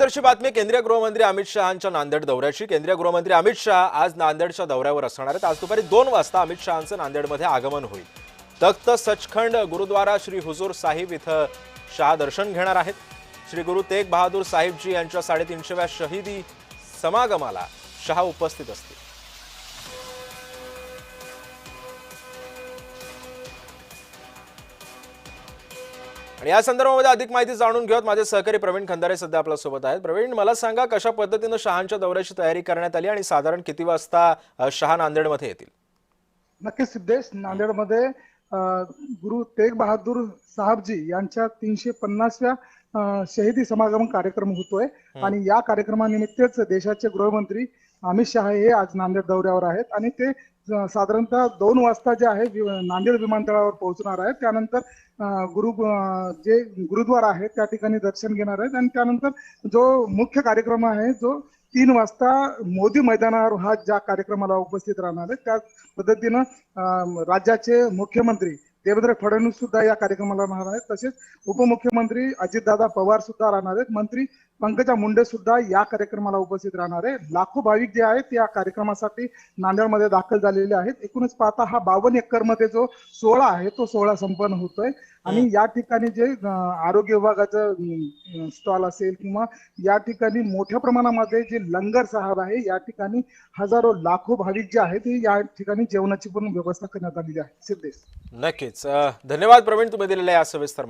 तरची बातमी केंद्रीय गृहमंत्री अमित शहांच्या नांदेड दौऱ्याची। केंद्रीय गृहमंत्री अमित शहा आज नांदेडच्या दौऱ्यावर असणार आहेत। आज दुपारी 2 वाजता अमित शहांचं नांदेडमध्ये आगमन होईल। तख्त सचखंड गुरुद्वारा श्री हुजूर साहिब इथं शहा दर्शन घेणार आहेत। श्री गुरु तेग बहादूर साहिबजी यांच्या 350व्या शहीदी समागमाला शहा उपस्थित असतील। आणि या संदर्भामध्ये अधिक माहिती जाणून घेऊयात। माझे सहकारी प्रवीण खंदारे सध्या आपल्या सोबत आहेत। प्रवीण, मला सांगा कशा पद्धतीने शहांच्या दौऱ्याची तयारी करण्यात आली आणि साधारण किती वाजता शहा नांदेडमध्ये येतील? नक्कीच सिद्धेश, नांदेडमध्ये गुरु तेग बहादूर साहेबजी यांच्या 350व्या शहीदी समागम कार्यक्रम होतोय आणि या कार्यक्रमानिमित्तच देशाचे गृहमंत्री अमित शहा हे आज नांदेड दौऱ्यावर आहेत आणि ते साधारणतः 2 वाजता जे आहे नांदेड विमानतळावर पोहोचणार आहेत। त्यानंतर जे गुरुद्वारा आहे त्या ठिकाणी दर्शन घेणार आहेत आणि त्यानंतर जो मुख्य कार्यक्रम आहे जो 3 वाजता मोदी मैदानावर हा ज्या कार्यक्रमाला उपस्थित राहणार आहे त्या पद्धतीनं राज्याचे मुख्यमंत्री देवेंद्र फडणवीस सुद्धा या कार्यक्रमाला राहणार आहेत। तसेच उपमुख्यमंत्री अजितदादा पवार सुद्धा राहणार आहेत। मंत्री पंकजा मुंडे सुद्धा या कार्यक्रमाला उपस्थित राहणार आहे। लाखो भाविक जे आहेत या कार्यक्रमासाठी नांदेडमध्ये दाखल झालेले आहेत। एकूणच पाहता हा 52 एकर मध्ये जो सोहळा आहे तो सोहळा संपन्न होतोय आणि या ठिकाणी जे आरोग्य विभागाचं स्टॉल असेल किंवा या ठिकाणी मोठ्या प्रमाणामध्ये जे लंगर साहेब आहे या ठिकाणी हजारो लाखो भाविक जे आहेत या ठिकाणी जेवणाची पण व्यवस्था करण्यात आलेली आहे। सिद्धेश, नक्कीच धन्यवाद प्रवीण, तुम्ही दिलेल्या या सविस्तर